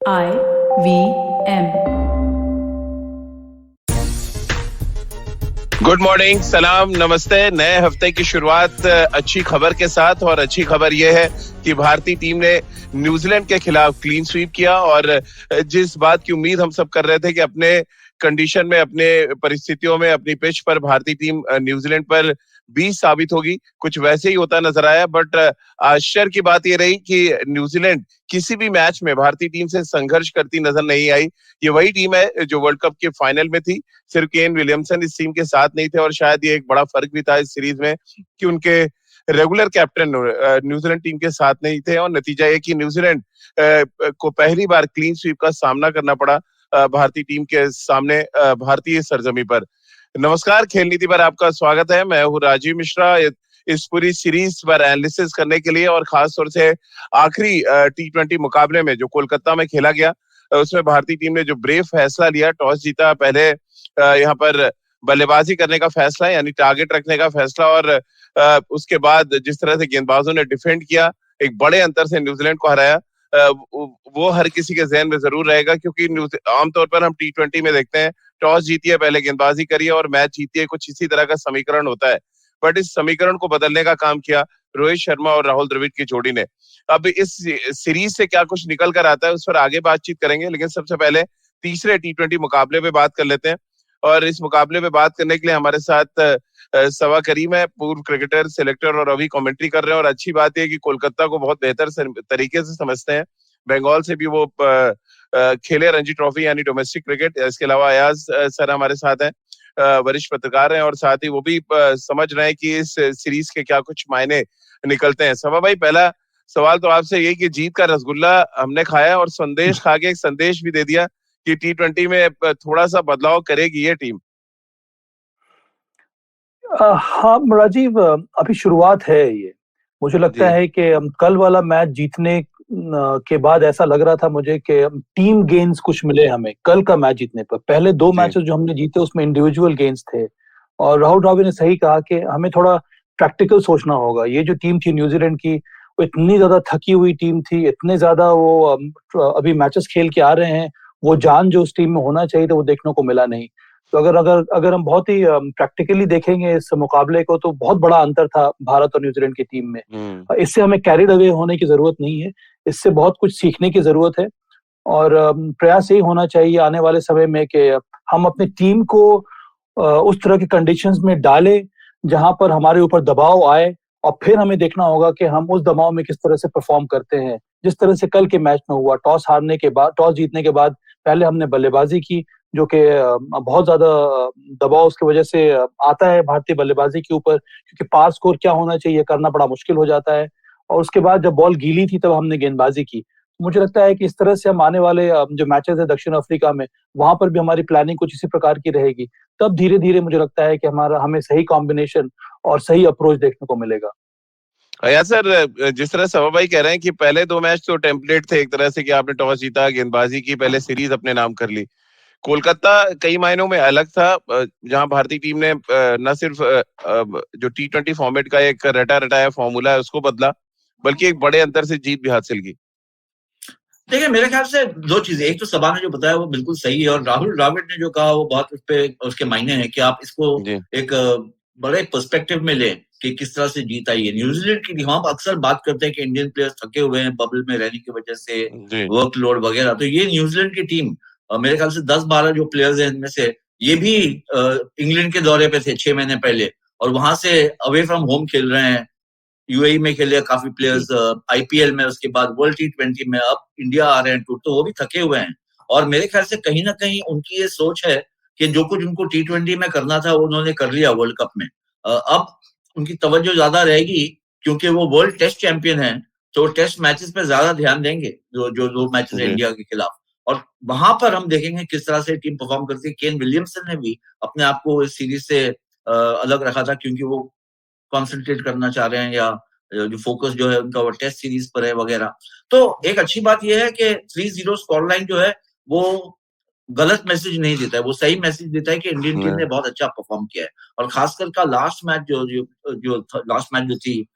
IVM। Good morning, सलाम, नमस्ते। नए हफ्ते की शुरुआत अच्छी खबर के साथ, और अच्छी खबर यह है कि भारतीय टीम ने न्यूजीलैंड के खिलाफ क्लीन स्वीप किया। और जिस बात की उम्मीद हम सब कर रहे थे कि अपने कंडीशन में, अपने परिस्थितियों में, अपनी पिच पर भारतीय टीम न्यूजीलैंड पर 20 साबित होगी, कुछ वैसे ही होता नजर आया। बट आश्चर्य की बात यह रही कि न्यूजीलैंड किसी भी मैच में भारतीय टीम से संघर्ष करती नजर नहीं आई। ये वही टीम है जो वर्ल्ड कप के फाइनल में थी। सिर्फ केन विलियमसन इस टीम के साथ नहीं थे, और शायद ये एक बड़ा फर्क भी था इस सीरीज में कि उनके रेगुलर कैप्टन न्यूजीलैंड टीम के साथ नहीं थे। और नतीजा ये कि न्यूजीलैंड को पहली बार क्लीन स्वीप का सामना करना पड़ा भारतीय टीम के सामने, भारतीय सरजमी पर। नमस्कार, खेल नीति पर आपका स्वागत है। मैं हूँ राजीव मिश्रा। इस पूरी सीरीज पर एनालिसिस करने के लिए, और खास तौर से आखिरी T20 मुकाबले में जो कोलकाता में खेला गया, उसमें भारतीय टीम ने जो ब्रेव फैसला लिया, टॉस जीता, पहले यहाँ पर बल्लेबाजी करने का फैसला, यानी टारगेट रखने का फैसला, और उसके बाद जिस तरह से गेंदबाजों ने डिफेंड किया, एक बड़े अंतर से न्यूजीलैंड को हराया, वो हर किसी के जहन में जरूर रहेगा। क्योंकि आमतौर पर हम T20 में देखते हैं, टॉस जीती है, पहले गेंदबाजी करी है और मैच जीती है, कुछ इसी तरह का समीकरण होता है। बट इस समीकरण को बदलने का काम किया रोहित शर्मा और राहुल द्रविड़ की जोड़ी ने। अब इस सीरीज से क्या कुछ निकल कर आता है, उस पर आगे बातचीत करेंगे, लेकिन सबसे पहले तीसरे T20 मुकाबले पे बात कर लेते हैं। और इस मुकाबले पे बात करने के लिए हमारे साथ सवा करीम है, पूर्व क्रिकेटर, सिलेक्टर, और अभी कमेंट्री कर रहे हैं। और अच्छी बात है कि कोलकाता को बहुत बेहतर तरीके से समझते हैं। बंगाल से भी वो खेले रणजी ट्रॉफी, यानी डोमेस्टिक क्रिकेट। इसके अलावा अयाज सर हमारे साथ हैं, वरिष्ठ पत्रकार हैं, और साथ ही वो भी समझ रहे हैं कि इस सीरीज के क्या कुछ मायने निकलते हैं। सवा भाई, पहला सवाल तो आपसे यही कि जीत का रसगुल्ला हमने खाया और संदेश खा के एक संदेश भी दे दिया कि T20 में थोड़ा सा बदलाव करेगी ये टीम। हाँ राजीव, अभी शुरुआत है ये। मुझे लगता जी है कि कल वाला मैच जीतने के बाद ऐसा लग रहा था मुझे कि टीम गेन्स कुछ मिले हमें कल का मैच जीतने पर। पहले दो जी मैचेस जो हमने जीते उसमें इंडिविजुअल गेन्स थे, और राहुल द्रविड़ ने सही कहा कि हमें थोड़ा प्रैक्टिकल सोचना होगा। ये जो टीम थी न्यूजीलैंड की, वो इतनी ज्यादा थकी हुई टीम थी, इतने ज्यादा वो अभी मैचेस खेल के आ रहे हैं, वो जान जो उस टीम में होना चाहिए था वो देखने को मिला नहीं। तो अगर अगर अगर हम बहुत ही प्रैक्टिकली देखेंगे इस मुकाबले को, तो बहुत बड़ा अंतर था भारत और न्यूजीलैंड की टीम में। इससे हमें कैरिड अवे होने की जरूरत नहीं है, इससे बहुत कुछ सीखने की जरूरत है। और प्रयास यही होना चाहिए आने वाले समय में कि हम अपनी टीम को उस तरह के कंडीशंस में डालें जहां पर हमारे ऊपर दबाव आए, और फिर हमें देखना होगा कि हम उस दबाव में किस तरह से परफॉर्म करते हैं। जिस तरह से कल के मैच में हुआ, टॉस जीतने के बाद पहले हमने बल्लेबाजी की, जो कि बहुत ज्यादा दबाव उसकी वजह से आता है भारतीय बल्लेबाजी के ऊपर, क्योंकि पार स्कोर क्या होना चाहिए करना बड़ा मुश्किल हो जाता है। और उसके बाद जब बॉल गीली थी तब हमने गेंदबाजी की। मुझे लगता है कि इस तरह से हम आने वाले जो मैचेस है दक्षिण अफ्रीका में, वहां पर भी हमारी प्लानिंग कुछ इसी प्रकार की रहेगी। तब धीरे धीरे मुझे लगता है कि हमें सही कॉम्बिनेशन और सही अप्रोच देखने को मिलेगा। यार सर, जिस तरह सवा भाई कह रहे हैं कि पहले दो मैच तो टेम्पलेट थे एक तरह से, कि आपने टॉस जीता, गेंदबाजी की, पहले सीरीज अपने नाम कर ली। कोलकाता कई मायनों में अलग था, जहां भारतीय टीम ने न सिर्फ जो T20 फॉर्मेट का एक रटा रटाया फॉर्मूला है उसको बदला, बल्कि एक बड़े अंतर से जीत भी हासिल की। देखिए, मेरे ख्याल से दो चीजें, एक तो सबा ने जो बताया वो बिल्कुल सही है, और राहुल द्रविड़ ने जो कहा वो बहुत उसके मायने हैं कि आप इसको एक बड़े पर्सपेक्टिव में लें कि किस तरह से जीत आई है न्यूजीलैंड की। हम अक्सर बात करते हैं कि इंडियन प्लेयर्स थके हुए हैं बबल में रहने की वजह से, वर्कलोड वगैरह। तो ये न्यूजीलैंड की टीम, मेरे ख्याल से 10-12 जो प्लेयर्स हैं इनमें से ये भी इंग्लैंड के दौरे पे थे 6 महीने पहले, और वहां से अवे फ्रॉम होम खेल रहे हैं। यूएई में खेले काफी प्लेयर्स, आईपीएल में, उसके बाद वर्ल्ड T20 में, अब इंडिया आ रहे हैं टूर, तो वो भी थके हुए हैं। और मेरे ख्याल से कहीं ना कहीं उनकी ये सोच है कि जो कुछ उनको T20 में करना था वो उन्होंने कर लिया वर्ल्ड कप में। अब उनकी तवज्जो ज्यादा रहेगी क्योंकि वो वर्ल्ड टेस्ट चैंपियन है, तो टेस्ट मैचेस पे ज्यादा ध्यान देंगे, जो जो दो मैचेस है इंडिया के खिलाफ। और वहां पर हम देखेंगे किस तरह से टीम परफॉर्म करती है। केन विलियमसन ने भी अपने आप को इस सीरीज से अलग रखा था, क्योंकि वो कॉन्सेंट्रेट करना चाह रहे हैं, या जो फोकस जो है उनका वो टेस्ट सीरीज पर है वगैरह। तो एक अच्छी बात यह है कि 3-0 स्कोर लाइन जो है वो गलत मैसेज नहीं देता है, वो सही मैसेज देता है कि इंडियन टीम ने बहुत अच्छा परफॉर्म किया है। और खासकर का लास्ट मैच जो लास्ट मैच जो थी,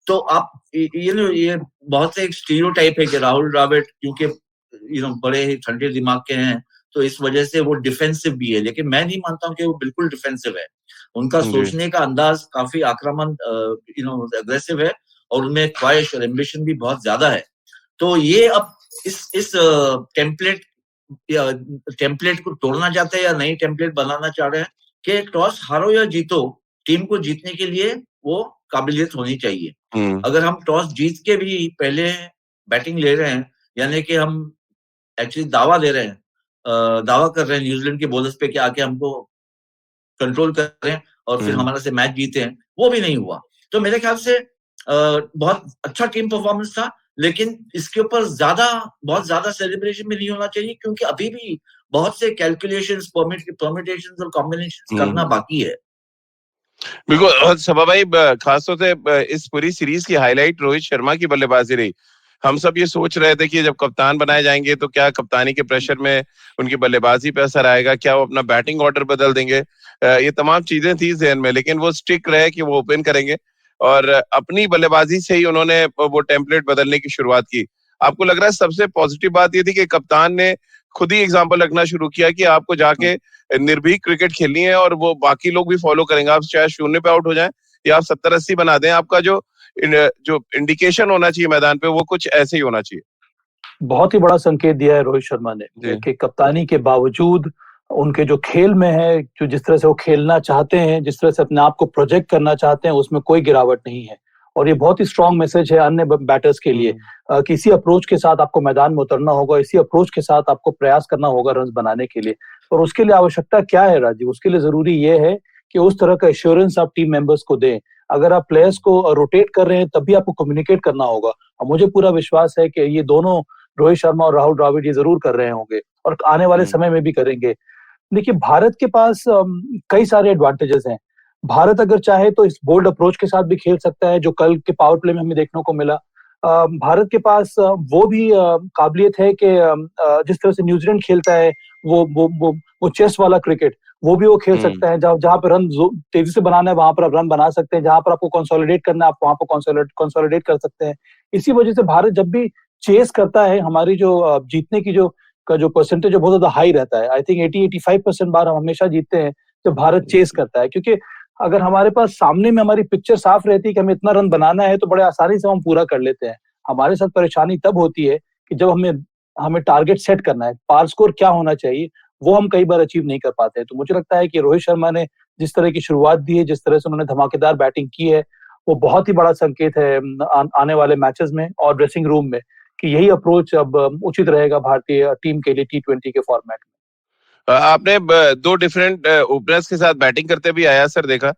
तो आप ये बहुत से एक स्टीरियोटाइप है कि राहुल द्रविड़ क्योंकि बड़े ही ठंडे दिमाग के हैं, तो इस वजह से वो डिफेंसिव भी है, लेकिन मैं नहीं मानता हूं कि वो बिल्कुल डिफेंसिव है। उनका सोचने का अंदाज काफी आक्रामक अग्रेसिव है, और उनमें ख्वाहिश और एम्बिशन भी बहुत ज्यादा है। तो ये अब इस टेम्पलेट को तोड़ना चाहते हैं या नई टेम्पलेट बनाना चाह रहे हैं कि टॉस हारो या जीतो, टीम को जीतने के लिए वो काबिलियत होनी चाहिए। अगर हम टॉस जीत के भी पहले बैटिंग ले रहे हैं, यानी कि हम एक्चुअली दावा कर रहे हैं न्यूजीलैंड के बॉलर्स पे कि आके हमको कंट्रोल करें और फिर हमारा से मैच जीते हैं, वो भी नहीं हुआ। तो मेरे ख्याल से बहुत अच्छा टीम परफॉर्मेंस था, लेकिन इसके ऊपर बहुत ज्यादा सेलिब्रेशन भी नहीं होना चाहिए, क्योंकि अभी भी बहुत से कैलकुलेशंस, परमिटेशंस और कॉम्बिनेशंस करना बाकी है। बिल्कुल। और सभा भाई, खासतौर से इस पूरी सीरीज की हाईलाइट रोहित शर्मा की बल्लेबाजी रही। हम सब ये सोच रहे थे कि जब कप्तान बनाए जाएंगे तो क्या कप्तानी के प्रेशर में उनकी बल्लेबाजी पे असर आएगा, क्या वो अपना बैटिंग ऑर्डर बदल देंगे, ये तमाम चीजें थी जहन में, लेकिन वो स्टिक रहे कि वो ओपन करेंगे और अपनी बल्लेबाजी से ही उन्होंने वो टेम्पलेट बदलने की शुरुआत की। आपको लग रहा है सबसे पॉजिटिव बात ये थी कि कप्तान ने खुद ही एग्जाम्पल रखना शुरू किया कि आपको जाके निर्भीक क्रिकेट खेलनी है और वो बाकी लोग भी फॉलो करेंगे। आप चाहे 0 पे आउट हो जाएं या आप 70-80 बना दें, आपका जो इंडिकेशन होना चाहिए मैदान पे वो कुछ ऐसे ही होना चाहिए। बहुत ही बड़ा संकेत दिया है रोहित शर्मा ने कि कप्तानी के बावजूद उनके जो खेल में है, जो जिस तरह से वो खेलना चाहते हैं, जिस तरह से अपने आप को प्रोजेक्ट करना चाहते हैं, उसमें कोई गिरावट नहीं है। और ये बहुत ही स्ट्रांग मैसेज है अन्य बैटर्स के लिए कि इसी अप्रोच के साथ आपको मैदान में उतरना होगा, इसी अप्रोच के साथ आपको प्रयास करना होगा रन बनाने के लिए। और उसके लिए आवश्यकता क्या है राजीव? उसके लिए जरूरी ये है कि उस तरह का एश्योरेंस आप टीम मेंबर्स को दें। अगर आप प्लेयर्स को रोटेट कर रहे हैं तभी आपको कम्युनिकेट करना होगा, और मुझे पूरा विश्वास है कि ये दोनों रोहित शर्मा और राहुल द्रविड़ ये जरूर कर रहे होंगे और आने वाले समय में भी करेंगे। देखिए, भारत के पास कई सारे एडवांटेजेस हैं। भारत अगर चाहे तो इस बोल्ड अप्रोच के साथ भी खेल सकता है, जो कल के पावर प्ले में हमें देखने को मिला। भारत के पास वो भी काबिलियत है कि जिस तरह से न्यूजीलैंड खेलता है, वो चेस वाला क्रिकेट, वो भी वो खेल सकता है। जहां पे रन तेजी से बनाना है वहां पर आप रन बना सकते हैं, जहां पर आपको कंसोलिडेट करना है आप वहां पर कंसोलिडेट कर सकते हैं। इसी वजह से भारत जब भी चेस करता है, हमारी जो जीतने की जो परसेंटेज है बहुत ज्यादा हाई रहता है। आई थिंक 80-85% बार हम हमेशा जीतते हैं जब भारत चेस करता है, क्योंकि अगर हमारे पास सामने में हमारी पिक्चर साफ रहती है कि हमें इतना रन बनाना है तो बड़े आसानी से हम पूरा कर लेते हैं। हमारे साथ परेशानी तब होती है कि जब हमें टारगेट सेट करना है, पार स्कोर क्या होना चाहिए, वो हम कई बार अचीव नहीं कर पाते हैं। तो मुझे लगता है कि रोहित शर्मा ने जिस तरह की शुरुआत दी है, जिस तरह से उन्होंने धमाकेदार बैटिंग की है, वो बहुत ही बड़ा संकेत है आने वाले मैचेस में और ड्रेसिंग रूम में, कि यही अप्रोच अब उचित रहेगा भारतीय टीम के लिए T20 के फॉर्मेट में। आपने 2 डिफरेंट ओपनर्स के साथ बैटिंग करते भी आया सर देखा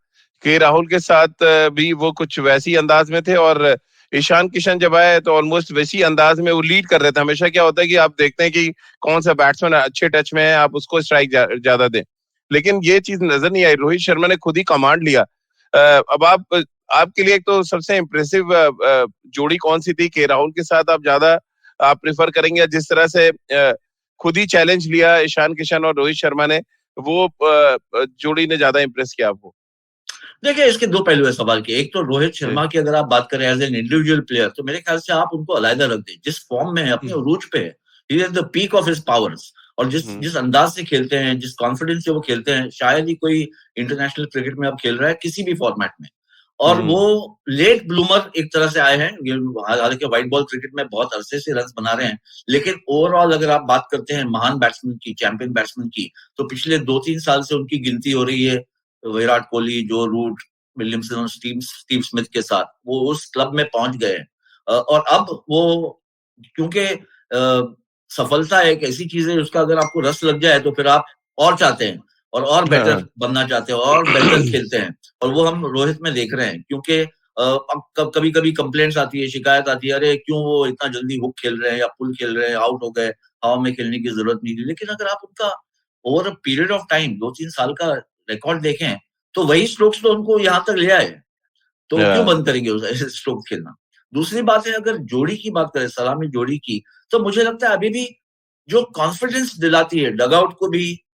कि राहुल के साथ भी वो कुछ वैसी अंदाज में थे, और ईशान किशन जब आए तो ऑलमोस्ट वैसी अंदाज में वो लीड कर रहे थे। हमेशा क्या होता है कि आप देखते हैं कि कौन सा बैट्समैन अच्छे टच में है, आप उसको स्ट्राइक ज्यादा दें, लेकिन ये चीज नजर नहीं आई। रोहित शर्मा ने खुद ही कमांड लिया। अब आपके लिए एक तो सबसे इम्प्रेसिव जोड़ी कौन सी थी कि राहुल के साथ आप ज्यादा प्रेफर करेंगे, जिस तरह से खुद ही चैलेंज लिया ईशान किशन और रोहित शर्मा ने, वो जोड़ी ने ज्यादा इंप्रेस किया आपको? देखिए, इसके 2 पहलू है सवाल के। एक तो रोहित शर्मा की अगर आप बात करें एज एन इंडिविजुअल प्लेयर, तो मेरे ख्याल से आप उनको अलग रख दें। जिस फॉर्म में है, अपने उरूज पे है, he is the peak of his powers, और जिस अंदाज से खेलते हैं, जिस कॉन्फिडेंस से वो खेलते हैं, शायद ही कोई इंटरनेशनल क्रिकेट में अब खेल रहा है किसी भी फॉर्मेट में। और वो लेट ब्लूमर एक तरह से आए हैं। हालांकि व्हाइट बॉल क्रिकेट में बहुत अरसे से रन बना रहे हैं, लेकिन ओवरऑल अगर आप बात करते हैं महान बैट्समैन की, चैंपियन बैट्समैन की, तो पिछले 2-3 साल से उनकी गिनती हो रही है विराट कोहली, जो रूट, विलियमसन और स्टीव स्मिथ के साथ। वो उस क्लब में पहुंच गए हैं, और अब वो, क्योंकि सफलता एक ऐसी चीज है उसका अगर आपको रस लग जाए तो फिर आप और चाहते हैं और बेटर बनना चाहते हैं और बेहतर खेलते हैं, और वो हम रोहित में देख रहे हैं। क्योंकि अब कभी कभी कंप्लेंट्स आती है, शिकायत आती है, अरे क्यों वो इतना जल्दी हुक खेल रहे हैं या पुल खेल रहे हैं, आउट हो गए, हवा में खेलने की जरूरत नहीं थी। लेकिन अगर आप उनका over a period of time 2-3 साल का रिकॉर्ड देखें तो वही स्ट्रोक्स तो उनको यहाँ तक ले आए, तो क्यों बंद करेंगे ऐसे स्ट्रोक खेलना। दूसरी बात है, अगर जोड़ी की बात करें, सलामी जोड़ी की, तो मुझे लगता है अभी भी जो कॉन्फिडेंस दिलाती है डगआउट को भी,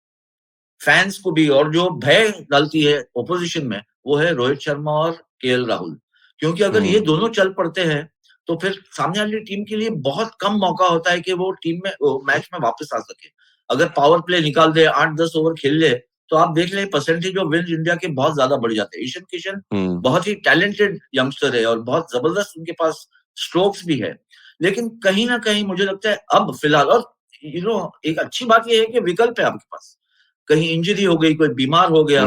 फैंस को भी, और जो भय डालती है ओपोजिशन में, वो है रोहित शर्मा और केएल राहुल। क्योंकि अगर ये दोनों चल पड़ते हैं तो फिर सामने वाली टीम के लिए बहुत कम मौका होता है कि वो टीम में मैच में वापस आ सके। अगर पावर प्ले निकाल दे, 8-10 ओवर खेल ले, तो आप देख लें परसेंटेज ऑफ विन इंडिया के बहुत ज्यादा बढ़ जाते हैं। ईशान किशन बहुत ही टैलेंटेड यंगस्टर है और बहुत जबरदस्त उनके पास स्ट्रोक्स भी है, लेकिन कहीं ना कहीं मुझे लगता है अब फिलहाल, और एक अच्छी बात यह है कि विकल्प है आपके पास। कहीं इंजरी हो गई, कोई बीमार हो गया,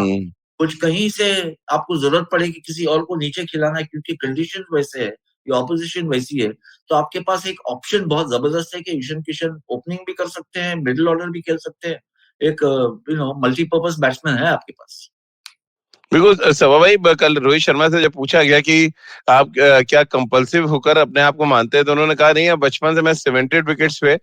कुछ कहीं से आपको जरूरत पड़े कि किसी और को नीचे खिलाना है क्योंकि कंडीशन वैसे है या ऑपोजिशन वैसी है, तो आपके पास एक ऑप्शन बहुत जबरदस्त है कि ईशान किशन ओपनिंग भी कर सकते हैं, मिडिल ऑर्डर भी खेल सकते हैं। एक मल्टीपर्पज बैट्समैन है आपके पास। बिल्कुल सवा भाई, कल रोहित शर्मा से जब पूछा गया कि आप क्या कंपल्सिव होकर अपने आप को मानते हैं, तो उन्होंने कहा नहीं, बचपन से मैं 70 विकेट्स पे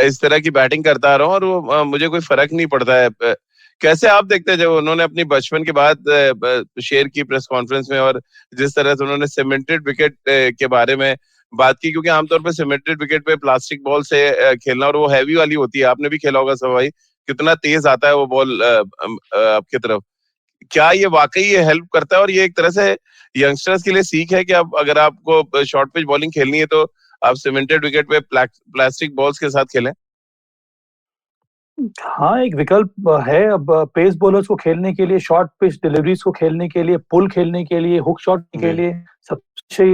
इस तरह की बैटिंग करता आ रहा हूँ और वो मुझे कोई फर्क नहीं पड़ता है। कैसे आप देखते हैं जब उन्होंने अपनी बचपन के बाद शेयर की प्रेस कॉन्फ्रेंस में, और जिस तरह से उन्होंने 70 विकेट के बारे में बात की, क्योंकि आमतौर पर 70 विकेट पे प्लास्टिक बॉल से खेलना, और वो हैवी वाली होती है, आपने भी खेला होगा सवा भाई, कितना तेज आता है वो बॉल आपकी तरफ। क्या ये वाकई ये हेल्प करता है और ये एक तरह से यंगस्टर्स के लिए सीख है कि अब अगर आपको शॉर्ट पिच बॉलिंग खेलनी है तो आप सीमेंटेड विकेट पे प्लास्टिक बॉल्स के साथ खेलें? हाँ, एक विकल्प है अब पेस बॉलर्स को खेलने के लिए, शॉर्ट पिच डिलीवरीज को खेलने के लिए, पुल खेलने के लिए, हुक शॉट के लिए सबसे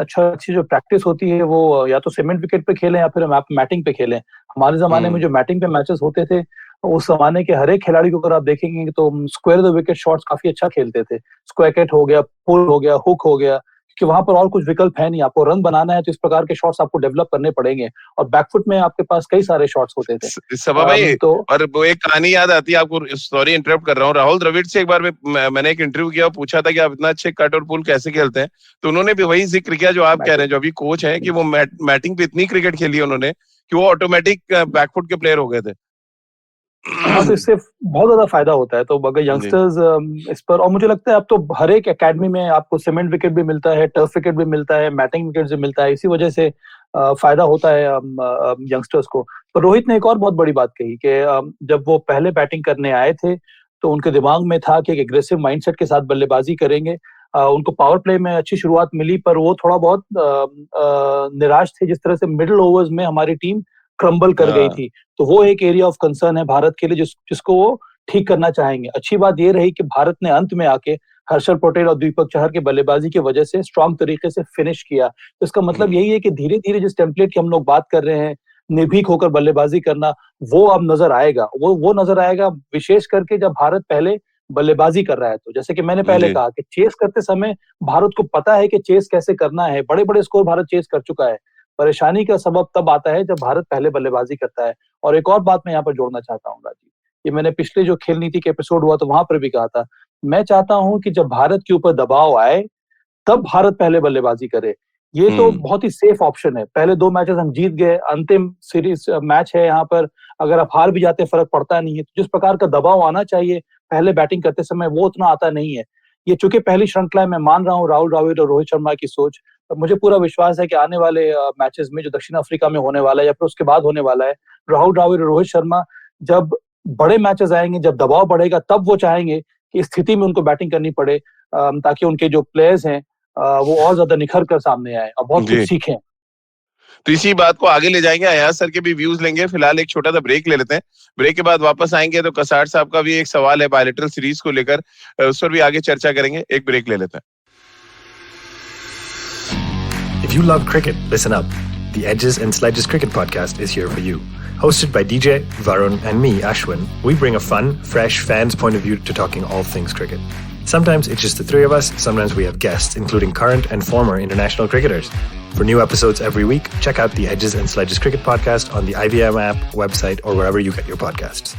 अच्छी जो प्रैक्टिस होती है वो या तो सीमेंट विकेट पे खेलें या फिर हम मैटिंग पे खेलें। हमारे जमाने में जो मैटिंग पे मैचेस होते थे, उस जमाने के हर एक खिलाड़ी को अगर आप देखेंगे तो स्क्वायर द विकेट शॉट्स काफी अच्छा खेलते थे। स्क्वायर कैट हो गया, पुल हो गया, हुक हो गया, कि वहां पर और कुछ विकल्प है नहीं। आपको रन बनाना है तो इस प्रकार के शॉट्स आपको डेवलप करने पड़ेंगे, और बैकफुट में आपके पास कई सारे शॉट्स होते थे। सभा भाई, तो और वो एक कहानी याद आती है आपको, सॉरी इंटरप्ट कर रहा हूँ, राहुल द्रविड़ से एक बार मैंने एक इंटरव्यू किया, पूछा था कि आप इतना अच्छे कट और पुल कैसे खेलते हैं, तो उन्होंने भी वही जिक्र किया जो आप कह रहे हैं, जो अभी कोच हैं, कि वो मैटिंग पे इतनी क्रिकेट खेली है उन्होंने कि वो ऑटोमेटिक बैकफुट के प्लेयर हो गए थे। हाँ, तो इससे बहुत ज्यादा फायदा होता है। तो अगर यंगस्टर्स इस पर, और मुझे लगता है अब तो हर एक एकेडमी में आपको सीमेंट विकेट भी मिलता है, टर्फ विकेट भी मिलता है, मैटिंग विकेट भी मिलता है, इसी वजह से फायदा होता है यंगस्टर्स को। पर रोहित ने एक और बहुत बड़ी बात कही कि जब वो पहले बैटिंग करने आए थे तो उनके दिमाग में था कि एक एग्रेसिव माइंडसेट के साथ बल्लेबाजी करेंगे। उनको पावर प्ले में अच्छी शुरुआत मिली, पर वो थोड़ा बहुत निराश थे जिस तरह से मिडिल ओवर्स में हमारी टीम क्रम्बल कर गई थी। तो वो एक एरिया ऑफ कंसर्न है भारत के लिए, जिसको वो ठीक करना चाहेंगे। अच्छी बात ये रही कि भारत ने अंत में आके हर्षल पटेल और दीपक चहर के बल्लेबाजी की वजह से स्ट्रांग तरीके से फिनिश किया। तो इसका मतलब यही है कि धीरे धीरे जिस टेम्पलेट की हम लोग बात कर रहे हैं, निर्भीक होकर बल्लेबाजी करना, वो अब नजर आएगा। वो नजर आएगा विशेष करके जब भारत पहले बल्लेबाजी कर रहा है। तो जैसे कि मैंने पहले कहा कि चेस करते समय भारत को पता है कि चेस कैसे करना है, बड़े बड़े स्कोर भारत चेस कर चुका है। परेशानी का सबब तब आता है जब भारत पहले बल्लेबाजी करता है। और एक और बात मैं यहाँ पर जोड़ना चाहता हूँ राजीव, ये मैंने पिछले जो खेल नीति के एपिसोड हुआ तो वहां पर भी कहा था, मैं चाहता हूं कि जब भारत के ऊपर दबाव आए तब भारत पहले बल्लेबाजी करे। ये तो बहुत ही सेफ ऑप्शन है। पहले 2 मैचेस हम जीत गए, अंतिम सीरीज मैच है यहाँ पर, अगर आप हार भी जाते फर्क पड़ता नहीं है। तो जिस प्रकार का दबाव आना चाहिए पहले बैटिंग करते समय, वो उतना आता नहीं है। ये चूंकि पहली श्रृंखला है, मैं मान रहा हूँ राहुल द्रविड़ और रोहित शर्मा की सोच, तो मुझे पूरा विश्वास है कि आने वाले मैचेस में जो दक्षिण अफ्रीका में होने वाला है या फिर उसके बाद होने वाला है, राहुल द्रविड़ और रोहित शर्मा जब बड़े मैचेस आएंगे, जब दबाव बढ़ेगा, तब वो चाहेंगे कि इस स्थिति में उनको बैटिंग करनी पड़े, ताकि उनके जो प्लेयर्स हैं वो और ज्यादा निखर कर सामने आए और बहुत कुछ सीखें। तो इसी बात को आगे ले जाएंगे, अयाज सर के भी व्यूज लेंगे। फिलहाल एक छोटा सा ब्रेक ले लेते हैं, ब्रेक के बाद वापस आएंगे तो कसार साहब का भी एक सवाल है बायलैटरल सीरीज को लेकर, उस पर भी आगे चर्चा करेंगे। एक ब्रेक ले लेते हैं। If you love cricket, listen up. The Edges and Sledges Cricket Podcast is here for you. Hosted by DJ, Varun and me, Ashwin, we bring a fun, fresh fan's point of view to talking all things cricket. Sometimes it's just the three of us, sometimes we have guests, including current and former international cricketers. For new episodes every week, check out the Edges and Sledges Cricket Podcast on the IVM app, website, or wherever you get your podcasts.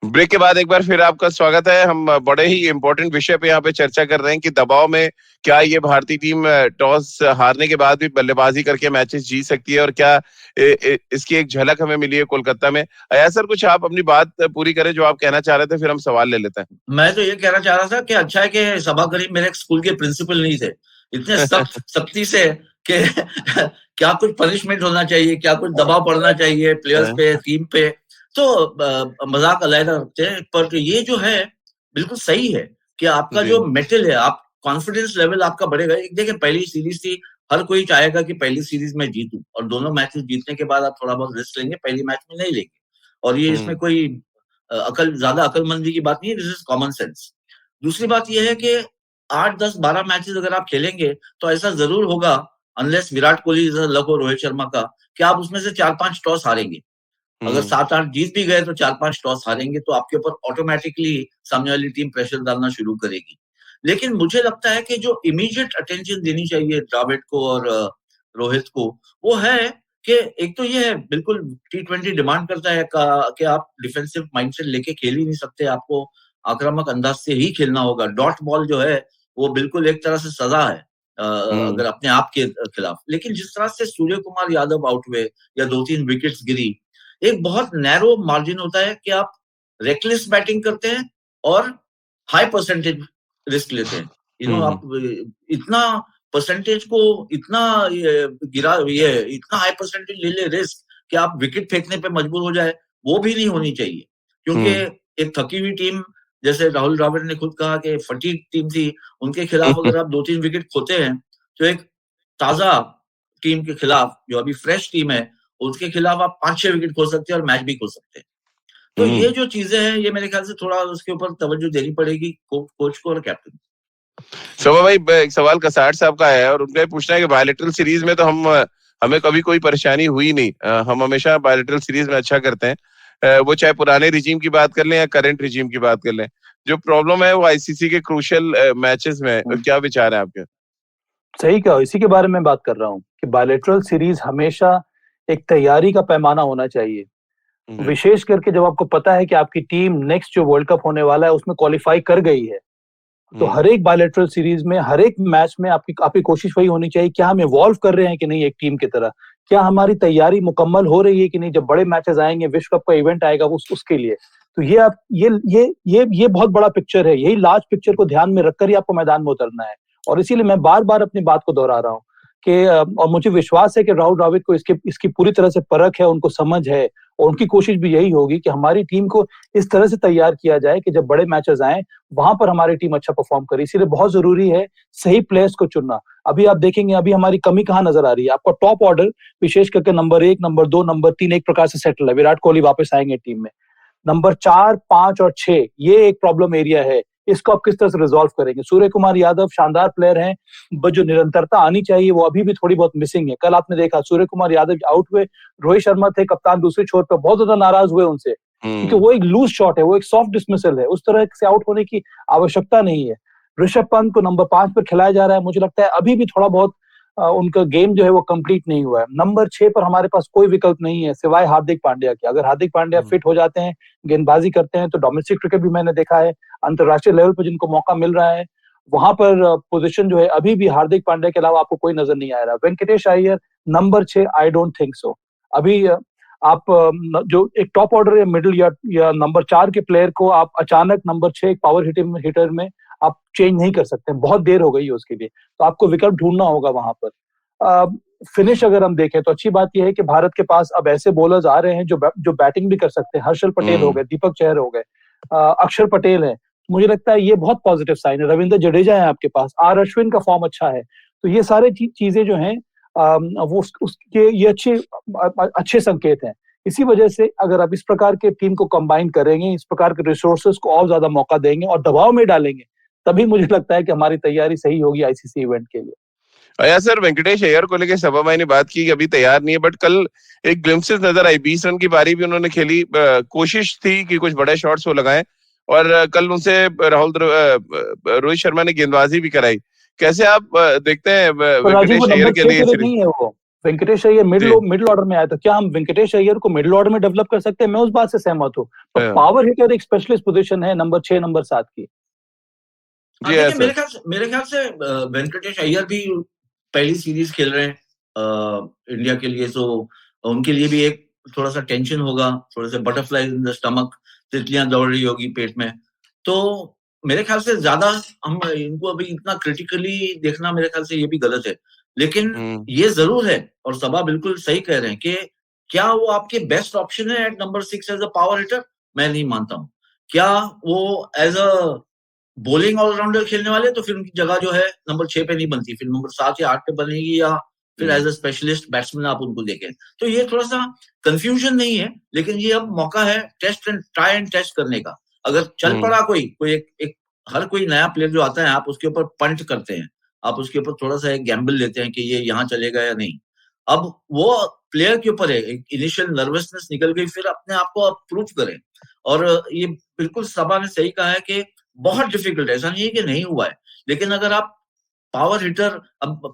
Break के बाद एक बार फिर आपका स्वागत है। हम बड़े ही important विषय पे यहाँ पे चर्चा कर रहे हैं कि दबाव में क्या ये भारतीय टीम टॉस हारने के बाद भी बल्लेबाजी करके मैचेस जीत सकती है, और क्या इसकी एक झलक हमें मिली है कोलकाता में। अयाज सर, कुछ आप अपनी बात पूरी करें जो आप कहना चाह रहे थे, फिर हम सवाल ले लेते हैं। मैं तो ये कहना चाह रहा था कि अच्छा है कि सभा करीब मेरे स्कूल के प्रिंसिपल नहीं थे, इतने सख्ती से कि क्या कुछ पनिशमेंट होना चाहिए, क्या कुछ दबाव पड़ना चाहिए प्लेयर्स पे, टीम पे, तो मजाक अलग रखते हैं। पर ये जो है बिल्कुल सही है कि आपका जो मेटल है, आप कॉन्फिडेंस लेवल आपका बढ़ेगा। देखिए पहली सीरीज थी, हर कोई चाहेगा कि पहली सीरीज में जीतूं, और दोनों मैचेस जीतने के बाद आप थोड़ा बहुत रिस्क लेंगे, पहली मैच में नहीं लेंगे। और ये इसमें कोई ज्यादा अकलमंदी की बात नहीं है, दिस इज कॉमन सेंस। दूसरी बात यह है कि 8, 10, 12 मैचेस अगर आप खेलेंगे तो ऐसा जरूर होगा, अनलेस विराट कोहली जैसा लक हो रोहित शर्मा का, कि आप उसमें से 4-5 टॉस हारेंगे। अगर 7-8 जीत भी गए तो 4-5 टॉस हारेंगे, तो आपके ऊपर ऑटोमेटिकली सामने वाली टीम प्रेशर डालना शुरू करेगी। लेकिन मुझे लगता है कि जो इमीडिएट अटेंशन देनी चाहिए द्रविड़ को और रोहित को, वो है कि एक तो ये है, बिल्कुल T20 डिमांड करता है कि आप डिफेंसिव माइंडसेट लेके खेल ही नहीं सकते, आपको आक्रामक अंदाज से ही खेलना होगा। डॉट बॉल जो है वो बिल्कुल एक तरह से सजा है अगर अपने आप के खिलाफ। लेकिन जिस तरह से सूर्य कुमार यादव आउट हुए या 2-3 विकेट्स गिरी, एक बहुत नैरो मार्जिन होता है कि आप रेकलेस बैटिंग करते हैं और हाई परसेंटेज रिस्क लेते हैं। आप इतना परसेंटेज को इतना इतना हाई परसेंटेज ले ले रिस्क कि आप विकेट फेंकने पे मजबूर हो जाए, वो भी नहीं होनी चाहिए। क्योंकि एक थकी हुई टीम, जैसे राहुल द्रविड़ ने खुद कहा कि फटीग टीम थी, उनके खिलाफ अगर आप 2-3 विकेट खोते हैं तो एक ताजा टीम के खिलाफ, जो अभी फ्रेश टीम है, उसके खिलाफ आप 5-6 विकेट खो सकते हैं और मैच भी खो सकते हैं। तो ये जो चीजें हैं, ये मेरे ख्याल से थोड़ा उसके ऊपर तवज्जो देनी पड़ेगी कोच को और कैप्टन। शोभा भाई, एक सवाल कसार साहब का है और उनका पूछना है कि बायलैटरल सीरीज में तो हमें कभी कोई परेशानी हुई नहीं, हम हमेशा बायलैटरल सीरीज में अच्छा करते हैं, वो चाहे पुराने रिजीम की बात कर लें या करंट रिजीम की बात कर लें। जो प्रॉब्लम है वो आईसीसी के क्रूशियल मैचेस में, क्या विचार है आपके? सही कहा, इसी के बारे में बात कर रहा हूँ कि बायलैटरल सीरीज हमेशा एक तैयारी का पैमाना होना चाहिए, विशेष करके जब आपको पता है कि आपकी टीम नेक्स्ट जो वर्ल्ड कप होने वाला है उसमें क्वालिफाई कर गई है। तो हर एक बायलैटरल सीरीज में, हर एक मैच में आपकी कोशिश वही होनी चाहिए, क्या हम इवॉल्व कर रहे हैं कि नहीं एक टीम की तरह, क्या हमारी तैयारी मुकम्मल हो रही है कि नहीं, जब बड़े मैचेस आएंगे, विश्व कप का इवेंट आएगा उसके लिए। तो ये बहुत बड़ा पिक्चर है, यही लार्ज पिक्चर को ध्यान में रखकर ही आपको मैदान में उतरना है। और इसीलिए मैं बार बार अपनी बात को दोहरा रहा हूँ कि और मुझे विश्वास है कि राहुल द्रविड़ को इसकी पूरी तरह से परख है, उनको समझ है, और उनकी कोशिश भी यही होगी कि हमारी टीम को इस तरह से तैयार किया जाए कि जब बड़े मैचेस आए वहां पर हमारी टीम अच्छा परफॉर्म करे। इसीलिए बहुत जरूरी है सही प्लेयर्स को चुनना। अभी आप देखेंगे, अभी हमारी कमी कहाँ नजर आ रही है, आपका टॉप ऑर्डर विशेष करके नंबर 1, नंबर 2, नंबर 3 एक प्रकार से सेटल है, विराट कोहली वापस आएंगे टीम में। नंबर 4, 5 और 6 ये एक प्रॉब्लम एरिया है, इसको आप किस तरह से रिजॉल्व करेंगे। सूर्य कुमार यादव शानदार प्लेयर हैं, बट जो निरंतरता आनी चाहिए वो अभी भी थोड़ी बहुत मिसिंग है। कल आपने देखा सूर्य कुमार यादव आउट हुए, रोहित शर्मा थे कप्तान दूसरे छोर पर, बहुत ज्यादा नाराज हुए उनसे, क्योंकि वो एक लूज शॉट है, वो एक सॉफ्ट डिसमिसल है, उस तरह से आउट होने की आवश्यकता नहीं है। ऋषभ पंत को नंबर 5 पर खिलाया जा रहा है, मुझे लगता है अभी भी थोड़ा बहुत उनका गेम जो है वो कंप्लीट नहीं हुआ है। नंबर 6 पर हमारे पास कोई विकल्प नहीं है सिवाय हार्दिक पांड्या के। अगर हार्दिक पांड्या फिट हो जाते हैं, गेंदबाजी करते हैं, तो डोमेस्टिक क्रिकेट भी मैंने देखा है, अंतरराष्ट्रीय लेवल पर जिनको मौका मिल रहा है वहां पर पोजीशन जो है अभी भी हार्दिक पांड्या के अलावा आपको कोई नजर नहीं आ रहा। Venkatesh Iyer number 6, I don't think so. अभी आप जो एक टॉप ऑर्डर या मिडिल या नंबर 4 के प्लेयर को आप अचानक नंबर 6 एक पावर हिटर में आप चेंज नहीं कर सकते, बहुत देर हो गई है उसके लिए, तो आपको विकल्प ढूंढना होगा वहां पर। फिनिश अगर हम देखें तो अच्छी बात यह है कि भारत के पास अब ऐसे बॉलर्स आ रहे हैं जो बैटिंग भी कर सकते हैं। हर्षल पटेल हो गए, दीपक चहर हो गए, अक्षर पटेल है, मुझे लगता है ये बहुत पॉजिटिव साइन है। रविंद्र जडेजा है आपके पास, आर अश्विन का फॉर्म अच्छा है, तो ये सारे चीजें जो हैं वो उसके ये अच्छे संकेत हैं। इसी वजह से अगर आप इस प्रकार के टीम को कंबाइन करेंगे, इस प्रकार के रिसोर्सेस को और ज्यादा मौका देंगे और दबाव में डालेंगे, तभी मुझे लगता है कि हमारी तैयारी सही होगी आईसीसी इवेंट के लिए। यार सर, वेंकटेश अय्यर को लेकर सभा भाई ने बात की कि अभी तैयार नहीं है, बट कल एक ग्लिम्पसेस नजर आई, 20 रन की पारी भी उन्होंने खेली, कोशिश थी कि कुछ बड़े शॉट्स वो लगाएं, और कल उनसे रोहित शर्मा ने गेंदबाजी भी कराई। कैसे आप देखते हैं वेंकटेश अय्यर के लिए? नहीं है वो, वेंकटेश अय्यर मिडिल ऑर्डर में आया, तो क्या हम वेंकटेश अय्यर को मिडिल ऑर्डर में डेवलप कर सकते हैं? मैं उस बात से सहमत हूँ, पर पावर हिटर एक स्पेशलिस्ट पोजीशन है नंबर 6, नंबर 7 की। मेरे ख्याल से वेंकटेश अय्यर भी पहली सीरीज खेल रहे हैं इंडिया के लिए, तो उनके लिए भी एक थोड़ा सा टेंशन होगा, थोड़े से बटरफ्लाई इन द स्टमक, तितलियां दौड़ रही होगी पेट में। तो मेरे ख्याल से ज्यादा हम इनको अभी इतना क्रिटिकली देखना मेरे ख्याल से ये भी गलत है। लेकिन ये जरूर है, और सभा बिल्कुल सही कह रहे हैं, कि क्या वो आपके बेस्ट ऑप्शन है at number 6 as a power hitter? मैं नहीं मानता हूँ। क्या वो एज अ बॉलिंग ऑलराउंडर खेलने वाले तो फिर उनकी जगह जो है नंबर 6 पे नहीं बनती, फिर नंबर 7 या 8 पे बनेगी, या फिर एज अ स्पेशलिस्ट बैट्समैन आप उनको देखें। तो ये थोड़ा सा कंफ्यूजन नहीं है, लेकिन ये अब मौका है ट्राई एंड टेस्ट करने का। अगर चल पड़ा कोई एक हर कोई नया प्लेयर जो आता है आप उसके ऊपर पंट करते हैं, आप उसके ऊपर थोड़ा सा एक गैम्बल लेते हैं कि ये यहाँ चलेगा या नहीं। अब वो प्लेयर के ऊपर है, इनिशियल नर्वसनेस निकल गई, फिर अपने आप को आप प्रूव करें। और ये बिल्कुल सभा ने सही कहा है कि बहुत डिफिकल्ट है, ऐसा नहीं है कि नहीं हुआ है, लेकिन अगर आप पावर हिटर, अब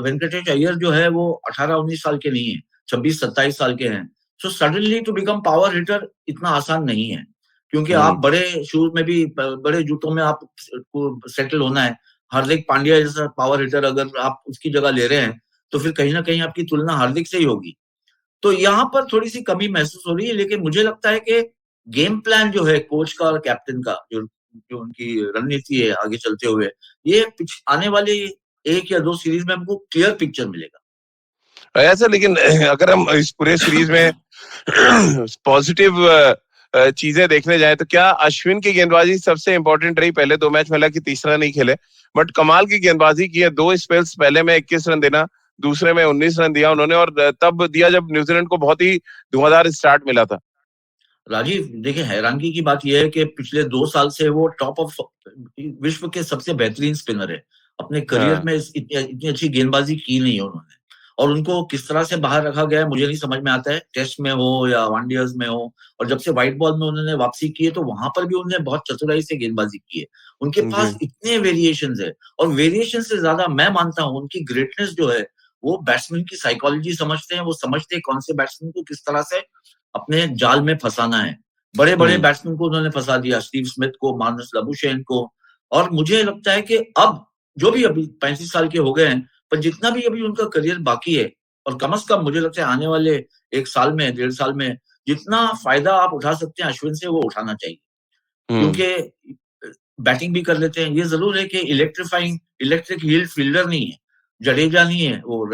वेंकटेश अय्यर जो है वो 18-19 साल के नहीं है, 26-27 साल के हैं, so suddenly to become power hitter इतना आसान नहीं है, क्योंकि आप बड़े शूज में भी, बड़े जूतों में आपको सेटल होना है। हार्दिक पांड्या जैसा पावर हिटर अगर आप उसकी जगह ले रहे हैं तो फिर कहीं ना कहीं आपकी तुलना हार्दिक से ही होगी। तो यहाँ पर थोड़ी सी कमी महसूस हो रही है, लेकिन मुझे लगता है कि गेम प्लान जो है कोच का और कैप्टन का, जो उनकी रणनीति है आगे चलते हुए, ये आने वाली 1 या 2 सीरीज में हमको क्लियर पिक्चर मिलेगा ऐसा। लेकिन अगर हम इस पूरे सीरीज में पॉजिटिव चीजें देखने जाए तो क्या अश्विन की गेंदबाजी सबसे इंपॉर्टेंट रही? पहले 2 मैच में, हालांकि तीसरा नहीं खेले, बट कमाल की गेंदबाजी की है। 2 स्पेल्स, पहले में 21 रन देना, दूसरे में 19 रन दिया उन्होंने, और तब दिया जब न्यूजीलैंड को बहुत ही धुआंधार स्टार्ट मिला था। राजीव देखिए, हैरानगी की बात यह है कि पिछले 2 साल से वो टॉप ऑफ विश्व के सबसे बेहतरीन स्पिनर है। अपने करियर में इतनी अच्छी गेंदबाजी की नहीं है उन्होंने, और उनको किस तरह से बाहर रखा गया है मुझे नहीं समझ में आता है, टेस्ट में हो या वनडेज में हो। और जब से व्हाइट बॉल में उन्होंने वापसी की है तो वहां पर भी उन्होंने बहुत चतुराई से गेंदबाजी की है। उनके पास इतने वेरिएशंस है, और वेरिएशन से ज्यादा मैं मानता हूं उनकी ग्रेटनेस जो है वो बैट्समैन की साइकोलॉजी समझते हैं। वो समझते हैं कौन से बैट्समैन को किस तरह से अपने जाल में फंसाना है। बड़े बड़े बैट्समैन को उन्होंने फंसा दिया, स्टीव स्मिथ को, मार्नस लाबुशेन को। और मुझे लगता है कि अब जो भी अभी 35 साल के हो गए हैं, पर जितना भी अभी उनका करियर बाकी है, और कम से कम मुझे लगता है आने वाले 1 साल में, 1.5 साल में जितना फायदा आप उठा सकते हैं अश्विन से, वो उठाना चाहिए। क्योंकि बैटिंग भी कर लेते हैं। ये जरूर है कि इलेक्ट्रिक हील्ड फील्डर नहीं है, जडेजा नहीं है वो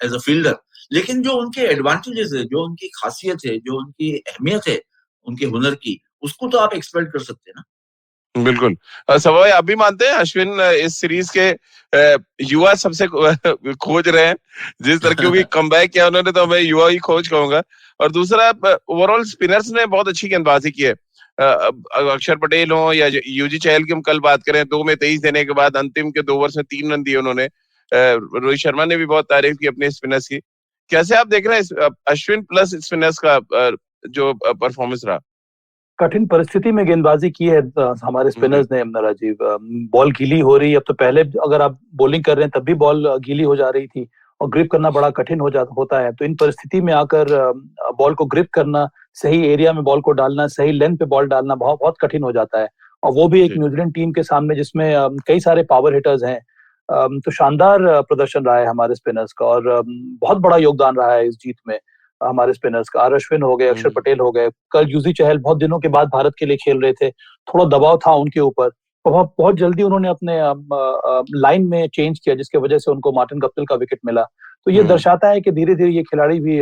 एज अ फील्डर, लेकिन जो उनके एडवांटेजेस है, जो उनकी खासियत है, जो उनकी अहमियत है उनके हुनर की, उसको तो आप एक्सप्लॉइट कर सकते हैं ना। बिल्कुल। सभा भाई, आप भी मानते हैं अश्विन इस सीरीज के युवा सबसे खोज रहे हैं? जिस तरह की कमबैक किया उन्होंने, तो मैं युवा ही खोज कहूंगा। और दूसरा, ओवरऑल स्पिनर्स ने बहुत अच्छी गेंदबाजी की है। अक्षर पटेल हो या युजी चहल की हम कल बात करें, 2 में 23 देने के बाद अंतिम के 2 ओवर्स में 3 रन दिए उन्होंने। रोहित शर्मा ने भी बहुत तारीफ की अपने स्पिनर्स की। कैसे आप देख रहे हैं अश्विन प्लस स्पिनर्स का जो परफॉर्मेंस रहा? कठिन परिस्थिति में गेंदबाजी की है हमारे स्पिनर्स ने राजीव। बॉल गीली हो रही है। अब तो पहले अगर आप बॉलिंग कर रहे हैं तब भी बॉल गीली हो जा रही थी, और ग्रिप करना बड़ा कठिन होता है। तो इन परिस्थिति में आकर बॉल को ग्रिप करना, सही एरिया में बॉल को डालना, सही लेंथ पे बॉल डालना बहुत बहुत कठिन हो जाता है। और वो भी एक न्यूजीलैंड टीम के सामने जिसमें कई सारे पावर हिटर्स हैं। तो शानदार प्रदर्शन रहा है हमारे स्पिनर्स का, और बहुत बड़ा योगदान रहा है इस जीत में हमारे स्पिनर्स का। अश्विन हो गए, अक्षर पटेल हो गए, कल युजी चहल बहुत दिनों के बाद भारत के लिए खेल रहे थे, थोड़ा दबाव था उनके ऊपर, बहुत जल्दी उन्होंने अपने लाइन में चेंज किया, जिसकी वजह से उनको मार्टिन गप्टिल का विकेट मिला। तो ये दर्शाता है कि धीरे धीरे ये खिलाड़ी भी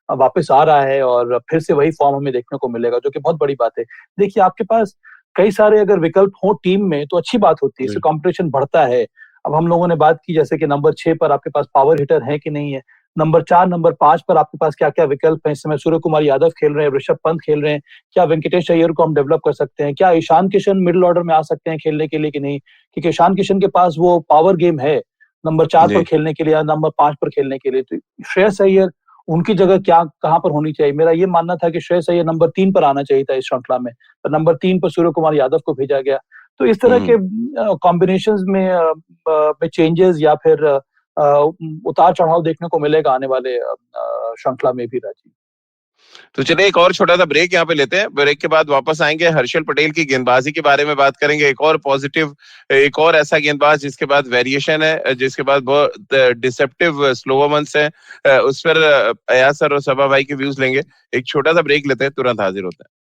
वापस आ रहा है, और फिर से वही फॉर्म हमें देखने को मिलेगा, जो कि बहुत बड़ी बात है। देखिए, आपके पास कई सारे अगर विकल्प हो टीम में तो अच्छी बात होती है, इससे कॉम्पिटिशन बढ़ता है। अब हम लोगों ने बात की जैसे कि नंबर 6 पर आपके पास पावर हिटर है कि नहीं है, नंबर 4, नंबर 5 पर आपके पास क्या क्या विकल्प हैं। इस समय सूर्य कुमार यादव खेल रहे हैं, ऋषभ पंत खेल रहे हैं, क्या वेंकटेश अय्यर को हम डेवलप कर सकते हैं, क्या ईशान किशन मिडिल ऑर्डर में आ सकते हैं खेलने के लिए कि नहीं, क्योंकि ईशान किशन के पास वो पावर गेम है नंबर 4 पर खेलने के लिए या नंबर 5 पर खेलने के लिए। तो श्रेयस अय्यर, उनकी जगह कहाँ पर होनी चाहिए? मेरा ये मानना था कि श्रेयस अय्यर नंबर 3 पर आना चाहिए था इस श्रृंखला में, पर नंबर 3 पर सूर्य कुमार यादव को भेजा गया। तो इस तरह के कॉम्बिनेशंस में चेंजेस या फिर उतार चढ़ाव देखने को मिलेगा आने वाले श्रृंखला में भी राजीव। तो चलिए एक और छोटा सा ब्रेक यहाँ पे लेते हैं। ब्रेक के बाद वापस आएंगे, हर्षल पटेल की गेंदबाजी के बारे में बात करेंगे। एक और पॉजिटिव, एक और ऐसा गेंदबाज जिसके बाद वेरिएशन है, जिसके बाद बहुत डिसेप्टिव स्लोवर मंस है, उस पर अयाज सर और सभा भाई के व्यूज लेंगे। एक छोटा सा ब्रेक लेते हैं, तुरंत हाजिर होते हैं।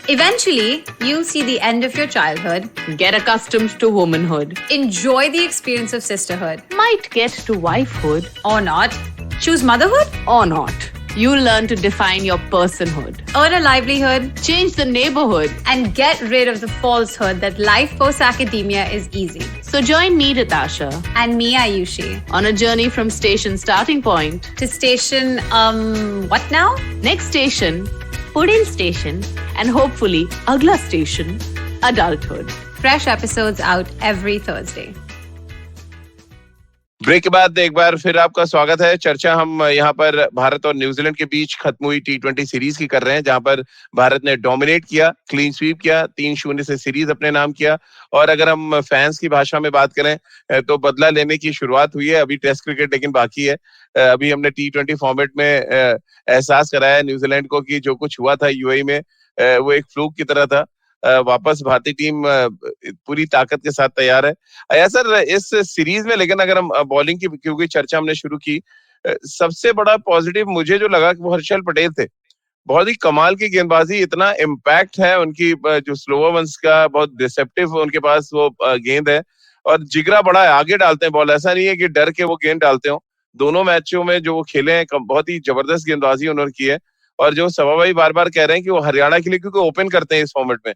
Eventually, you'll see the end of your childhood. Get accustomed to womanhood. Enjoy the experience of sisterhood. Might get to wifehood. Or not. Choose motherhood Or not. You'll learn to define your personhood, Earn a livelihood, change the neighborhood. and get rid of the falsehood that life post academia is easy. So join me, Natasha, And me, Ayushi, on a journey from station starting point to station, what now? next station, Pudil station, and hopefully Agla station, adulthood. Fresh episodes out every Thursday. Break के बाद एक बार फिर आपका स्वागत है। चर्चा हम यहाँ पर भारत और न्यूजीलैंड के बीच खत्म हुई T20 सीरीज की कर रहे हैं, जहां पर भारत ने डोमिनेट किया, क्लीन स्वीप किया, 3-0 से सीरीज अपने नाम किया। और अगर हम फैंस की भाषा में बात करें तो बदला लेने की शुरुआत हुई है। अभी टेस्ट क्रिकेट लेकिन बाकी है। अभी हमने T20 फॉर्मेट में एहसास कराया न्यूजीलैंड को कि जो कुछ हुआ था यूएई में वो एक फ्लूक की तरह था। वापस भारतीय टीम पूरी ताकत के साथ तैयार है। या सर, इस सीरीज में लेकिन अगर हम बॉलिंग की क्योंकि चर्चा हमने शुरू की, सबसे बड़ा पॉजिटिव मुझे जो लगा कि वो हर्षल पटेल थे। बहुत ही कमाल की गेंदबाजी, इतना इम्पैक्ट है उनकी, जो स्लोअर वंस का बहुत डिसेप्टिव उनके पास वो गेंद है और जिगरा बड़ा है, आगे डालते हैं बॉल। ऐसा नहीं है कि डर के वो गेंद डालते हो। दोनों मैचों में जो वो खेले हैं बहुत ही जबरदस्त गेंदबाजी उन्होंने की है। और जो सभा भाई बार बार कह रहे हैं कि वो हरियाणा के लिए क्योंकि ओपन करते हैं इस फॉर्मेट में,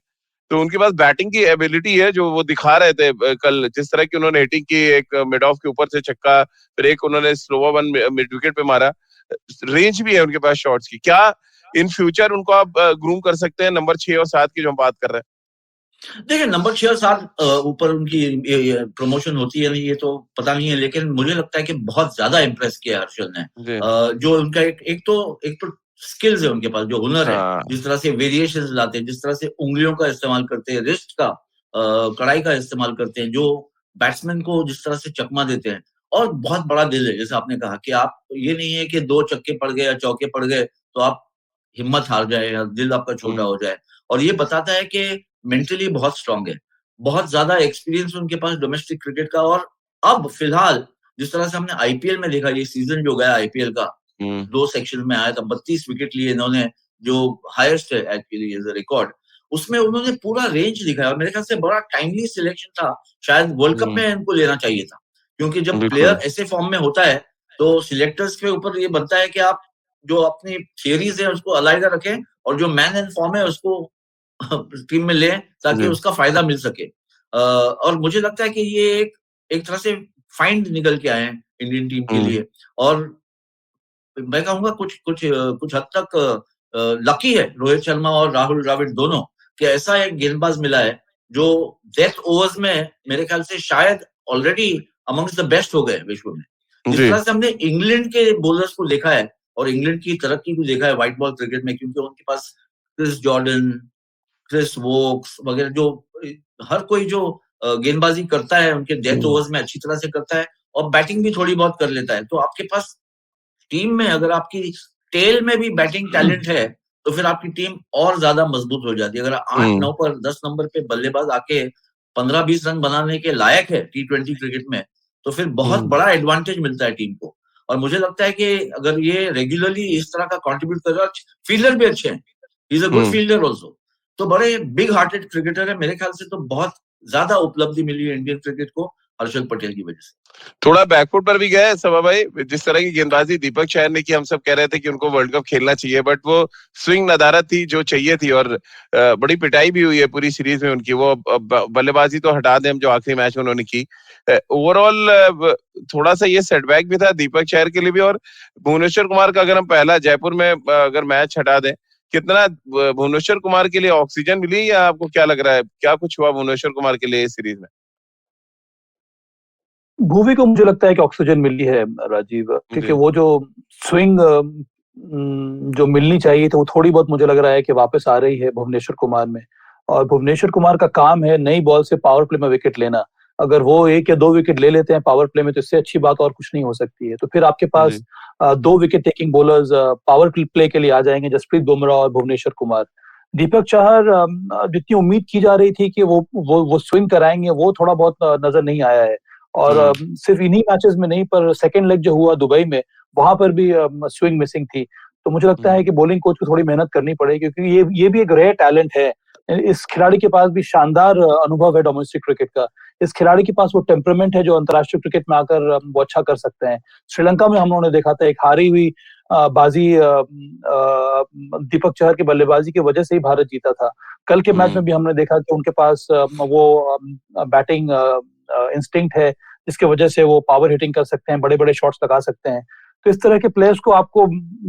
तो उनके पास बैटिंग की एबिलिटी है जो वो दिखा रहे थे कल। जिस तरह की उन्होंने हिटिंग की, एक मिड ऑफ के ऊपर से छक्का, फिर एक उन्होंने स्लोवर वन मिड विकेट पे मारा। रेंज भी है उनके पास शॉट्स की। क्या इन फ्यूचर उनको आप ग्रूम कर सकते हैं नंबर 6 और 7 की जो हम बात कर रहे हैं? देखिए, नंबर 6 और 7 ऊपर उनकी प्रमोशन होती है नहीं ये तो पता नहीं है, लेकिन मुझे लगता है कि बहुत ज्यादा इम्प्रेस किया हर्षल ने। जो उनका एक तो स्किल्स है उनके पास, जो हुनर है, जिस तरह से वेरिएशंस लाते हैं, जिस तरह से उंगलियों का इस्तेमाल करते हैं, रिस्ट का, कड़ाई का इस्तेमाल करते हैं, जो बैट्समैन को जिस तरह से चकमा देते हैं। और बहुत बड़ा दिल है, जैसे आपने कहा कि आप ये नहीं है कि 2 छक्के पड़ गए या चौके पड़ गए तो आप हिम्मत हार जाए या दिल आपका छोटा हो जाए। और ये बताता है कि मेंटली बहुत स्ट्रांग है, बहुत ज्यादा एक्सपीरियंस उनके पास डोमेस्टिक क्रिकेट का। और अब फिलहाल जिस तरह से हमने आईपीएल में देखा, ये सीजन जो गया आईपीएल का 2 सेक्शन में आया था, 32 विकेट लिए इन्होंने, जो हाईएस्ट है एक्चुअली एज अ रिकॉर्ड। उसमें उन्होंने पूरा रेंज दिखाया और मेरे ख्याल से बड़ा टाइमली सिलेक्शन था। शायद वर्ल्ड कप में इनको लेना चाहिए था, क्योंकि जब प्लेयर ऐसे फॉर्म में होता है तो सिलेक्टर्स के ऊपर ये बनता है कि आप जो अपनी थियरीज है उसको अलग रखें और जो मैन इन फॉर्म है उसको टीम में लें ताकि उसका फायदा मिल सके। और मुझे लगता है कि ये एक तरह से फाइंड निकल के आए हैं इंडियन टीम के लिए। और मैं कहूंगा कुछ हद तक लकी है रोहित शर्मा और राहुल द्रविड़ दोनों, कि ऐसा एक गेंदबाज मिला है जो डेथ ओवर्स में मेरे ख्याल से शायद ऑलरेडी अमंग्स द बेस्ट हो गए विश्व में। जिस तरह से हमने इंग्लैंड के बॉलर्स को देखा है और इंग्लैंड की तरक्की को देखा है व्हाइट बॉल क्रिकेट में, क्योंकि उनके पास क्रिस जॉर्डन, क्रिस वोक्स वगैरह, जो हर कोई जो गेंदबाजी करता है उनके डेथ ओवर्स में अच्छी तरह से करता है और बैटिंग भी थोड़ी बहुत कर लेता है। तो आपके पास टीम में अगर आपकी टेल में भी बैटिंग टैलेंट है तो फिर आपकी टीम और ज्यादा मजबूत हो जाती है। अगर 8-9 पर 10 नंबर पे बल्लेबाज आके 15-20 रन बनाने के लायक है T20 क्रिकेट में, तो फिर बहुत बड़ा एडवांटेज मिलता है टीम को। और मुझे लगता है कि अगर ये रेगुलरली इस तरह का कंट्रीब्यूट कर रहा है, फील्डर भी अच्छे हैं, he is a good fielder also, तो बड़े बिग हार्टेड क्रिकेटर है। मेरे ख्याल से तो बहुत ज्यादा उपलब्धि मिली है इंडियन क्रिकेट को हर्षल पटेल की वजह से। थोड़ा बैकफुट पर भी गए सभा भाई, जिस तरह की गेंदबाजी दीपक चहर ने की, हम सब कह रहे थे कि उनको वर्ल्ड कप खेलना चाहिए, बट वो स्विंग नदारत थी जो चाहिए थी और बड़ी पिटाई भी हुई है पूरी सीरीज में उनकी। वो बल्लेबाजी तो हटा दें जो आखिरी मैच में उन्होंने की। ओवरऑल थोड़ा सा ये सेटबैक भी था दीपक चहर के लिए भी। और भुवनेश्वर कुमार का अगर हम पहला जयपुर में अगर मैच हटा दें, कितना भुवनेश्वर कुमार के लिए ऑक्सीजन मिली, या आपको क्या लग रहा है क्या कुछ हुआ भुवनेश्वर कुमार के लिए इस सीरीज में? भुवी को मुझे लगता है कि ऑक्सीजन मिली है राजीव, क्योंकि वो जो स्विंग जो मिलनी चाहिए तो वो थोड़ी बहुत मुझे लग रहा है कि वापस आ रही है भुवनेश्वर कुमार में। और भुवनेश्वर कुमार का काम है नई बॉल से पावर प्ले में विकेट लेना। अगर वो 1 या 2 विकेट ले लेते हैं पावर प्ले में तो इससे अच्छी बात और कुछ नहीं हो सकती है। तो फिर आपके पास 2 wicket taking bowlers power play के लिए आ जाएंगे, जसप्रीत बुमराह और भुवनेश्वर कुमार। दीपक चहर जितनी उम्मीद की जा रही थी कि वो स्विंग कराएंगे, वो थोड़ा बहुत नजर नहीं आया है। और सिर्फ इन्हीं मैचेस में नहीं, पर सेकंड लेग जो हुआ दुबई में, वहां पर भी स्विंग मिसिंग थी। तो मुझे लगता है कि बॉलिंग कोच को थोड़ी मेहनत करनी पड़ेगी, क्योंकि ये भी एक रेयर टैलेंट है। इस खिलाड़ी के पास भी शानदार अनुभव है डोमेस्टिक क्रिकेट का। इस खिलाड़ी के पास वो टेम्परामेंट है जो अंतर्राष्ट्रीय क्रिकेट में आकर वो अच्छा कर सकते हैं। श्रीलंका में हम लोगों ने देखा था एक हारी हुई बाजी दीपक चहर की बल्लेबाजी की वजह से ही भारत जीता था। कल के मैच में भी हमने देखा कि उनके पास वो बैटिंग इंस्टिंक्ट है जिसकी वजह से वो पावर हिटिंग कर सकते हैं, बड़े बड़े शॉट्स लगा सकते हैं। तो इस तरह के प्लेयर्स को आपको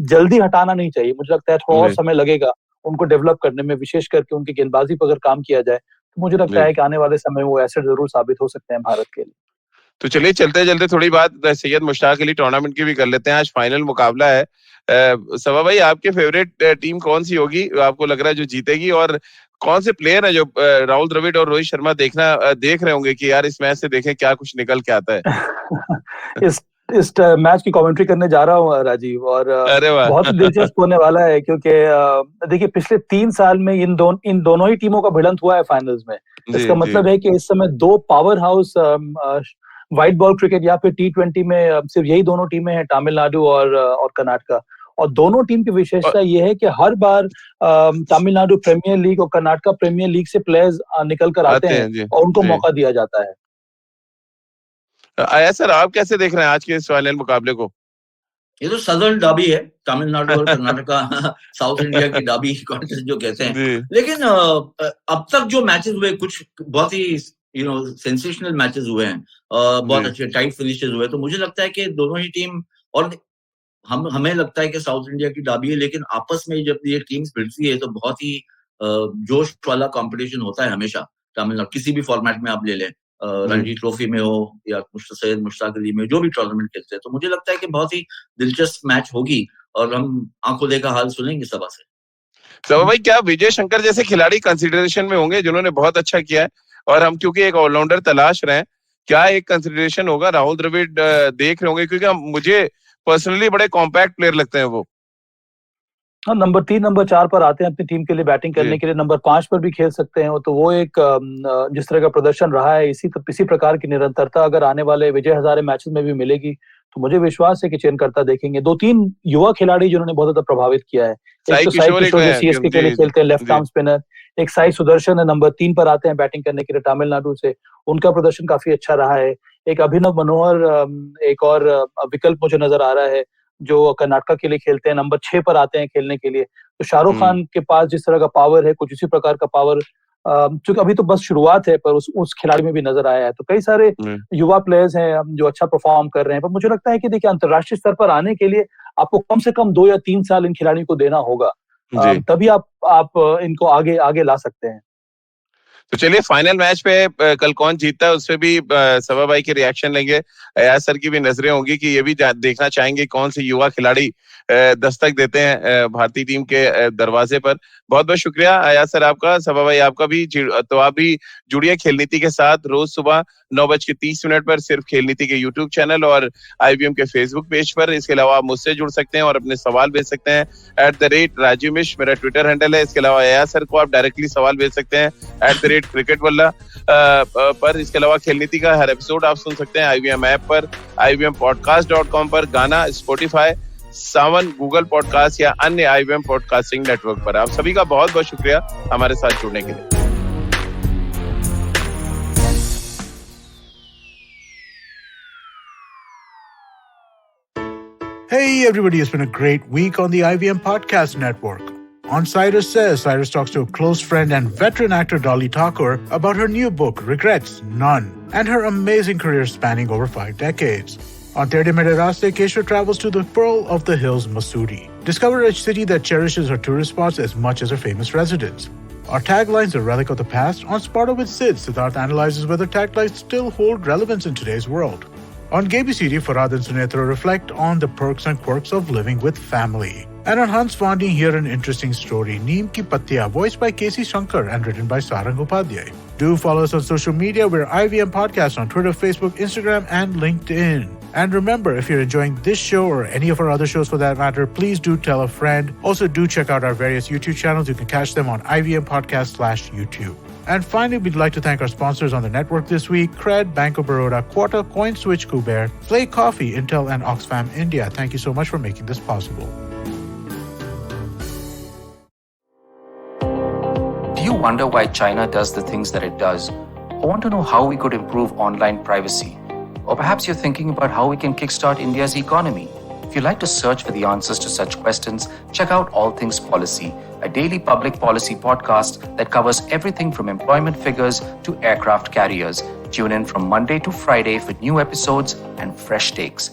जल्दी हटाना नहीं चाहिए। मुझे लगता है थोड़ा और समय लगेगा उनको डेवलप करने में, विशेष करके उनकी गेंदबाजी पर अगर काम किया जाए तो मुझे लगता है कि आने वाले समय में वो एसेट जरूर साबित हो सकते हैं भारत के लिए। तो चलिए चलते चलते थोड़ी बात सैयद मुश्ताक अली टूर्नामेंट की भी कर लेते हैं। आज फाइनल मुकाबला है। सबा भाई, आपके फेवरेट टीम कौन सी होगी, आपको लग रहा है जो जीतेगी, और कौन से प्लेयर है जो राहुल द्रविड़ और रोहित शर्मा देख रहे होंगे कि यार इस मैच से देखें क्या कुछ निकल के आता है? इस मैच की कमेंट्री करने जा रहा हूँ राजीव, और बहुत ही दिलचस्प होने वाला है क्योंकि देखिए पिछले 3 साल में इन दोनों ही टीमों का भिड़ंत हुआ है फाइनल्स में। इसका मतलब है कि इस समय 2 power house white ball cricket या फिर T20 में सिर्फ यही दोनों टीमें हैं, तमिलनाडु और कर्नाटका। और दोनों टीम की विशेषता ये है कि हर बार तमिलनाडु प्रीमियर लीग और कर्नाटका प्रीमियर लीग से प्लेयर्स निकल कर आते हैं और उनको मौका दिया जाता है। आया सर, आप कैसे देख रहे हैं आज के इस फाइनल मुकाबले को? ये तो सदर्न डाबी है, तमिलनाडु और कर्नाटका साउथ इंडिया की डाबी कॉन्टेस्ट जो कहते हैं। लेकिन अब तक जो मैचेस हुए कुछ बहुत ही सेंसेशनल मैचेस हुए हैं, बहुत अच्छे टाइट फिनिशेस हुए। तो मुझे लगता है कि दोनों ही टीम, और हमें लगता है कि साउथ इंडिया की डाबी है, लेकिन आपस में जब ये टीम्स भिड़ती है तो बहुत ही जोश वाला कंपटीशन होता है हमेशा। तमिलनाडु किसी भी फॉर्मेट में आप ले लें, रणजी ट्रॉफी में हो या सैयद मुश्ताक अली में, जो भी टूर्नामेंट खेलते हैं, तो मुझे लगता है कि बहुत ही दिलचस्प मैच होगी और हम आंखों देखा हाल सुनेंगे सभा से। सबा भाई, क्या विजय शंकर जैसे खिलाड़ी कंसिडरेशन में होंगे जिन्होंने बहुत अच्छा किया है, और हम क्योंकि एक ऑलराउंडर तलाश रहे हैं, क्या एक कंसिडरेशन होगा? राहुल द्रविड़ देख रहे होंगे, क्योंकि मुझे पर्सनली बड़े कॉम्पैक्ट प्लेयर लगते हैं वो। हाँ, नंबर 3 नंबर 4 पर आते हैं अपनी टीम के लिए बैटिंग करने के लिए, नंबर 5 पर भी खेल सकते हैं। तो वो एक जिस तरह का प्रदर्शन रहा है, इसी प्रकार की निरंतरता अगर आने वाले विजय हजारे मैचेस में भी मिलेगी तो मुझे विश्वास है कि चयनकर्ता देखेंगे। 2-3 युवा खिलाड़ी जिन्होंने बहुत ज्यादा प्रभावित किया है। एक तो साई किशोर जो CSK के लिए खेलते हैं, लेफ्ट आर्म स्पिनर। एक साई सुदर्शन है, नंबर 3 पर आते हैं बैटिंग करने के लिए तमिलनाडु से, उनका प्रदर्शन काफी अच्छा रहा है। एक अभिनव मनोहर, एक और विकल्प मुझे नजर आ रहा है जो कर्नाटका के लिए खेलते हैं, नंबर 6 पर आते हैं खेलने के लिए। तो शाहरुख खान के पास जिस तरह का पावर है, कुछ इसी प्रकार का पावर चूंकि अभी तो बस शुरुआत है, पर उस खिलाड़ी में भी नजर आया है। तो कई सारे युवा प्लेयर्स हैं जो अच्छा परफॉर्म कर रहे हैं, पर मुझे लगता है कि देखिए अंतर्राष्ट्रीय स्तर पर आने के लिए आपको कम से कम 2 या 3 साल इन खिलाड़ियों को देना होगा, तभी आप इनको आगे ला सकते हैं। तो चलिए फाइनल मैच पे कल कौन जीतता है उस पे भी सबा भाई के रिएक्शन लेंगे, अयाज सर की भी नजरें होंगी कि ये भी देखना चाहेंगे कौन से युवा खिलाड़ी दस्तक देते हैं भारतीय टीम के दरवाजे पर। बहुत बहुत शुक्रिया अयाज सर आपका, सबा भाई आपका भी। तो आप भी जुड़िए खेल नीति के साथ रोज सुबह 9:30 पर सिर्फ खेल नीति के यूट्यूब चैनल और IVM के फेसबुक पेज पर। इसके अलावा आप मुझसे जुड़ सकते हैं और अपने सवाल भेज सकते हैं @राजीव मिश्र मेरा ट्विटर हैंडल है। इसके अलावा अयाज सर को आप डायरेक्टली सवाल भेज सकते हैं क्रिकेट वल्ला पर। इसके अलावा खेल नीति का हर एपिसोड आप सुन सकते हैं IVM ऐप पर, IVMpodcast.com पर, गाना, स्पॉटिफाई, सावन, गूगल पॉडकास्ट या अन्य IVM पॉडकास्टिंग नेटवर्क पर। आप सभी का बहुत बहुत शुक्रिया हमारे साथ जुड़ने के लिए। Hey everybody, it's been a great week on the IVM Podcast Network. On Cyrus Says, Cyrus talks to a close friend and veteran actor Dolly Thakur about her new book, Regrets None, and her amazing career spanning over 5 decades. On Tere Mere Raste, Kesha travels to the Pearl of the Hills, Mussoorie. Discover a city that cherishes her tourist spots as much as her famous residents. Our taglines, a relic of the past. On Sparta with Sid, Siddharth analyzes whether taglines still hold relevance in today's world. On GBCD, Farhad and Sunetra reflect on the perks and quirks of living with family. And on Hans Vandi, hear an interesting story, Neem Ki Pattiya, voiced by Casey Shankar and written by Sarang Upadhyay. Do follow us on social media. We're IVM Podcast on Twitter, Facebook, Instagram, and LinkedIn. And remember, if you're enjoying this show or any of our other shows for that matter, please do tell a friend. Also, do check out our various YouTube channels. You can catch them on IVM Podcast/YouTube. And finally, we'd like to thank our sponsors on the network this week: Cred, Bank of Baroda, Quota, CoinSwitch, Kuber, Flay Coffee, Intel, and Oxfam India. Thank you so much for making this possible. Do you wonder why China does the things that it does? Or want to know how we could improve online privacy? Or perhaps you're thinking about how we can kickstart India's economy? If you like to search for the answers to such questions, check out All Things Policy, a daily public policy podcast that covers everything from employment figures to aircraft carriers. Tune in from Monday to Friday for new episodes and fresh takes.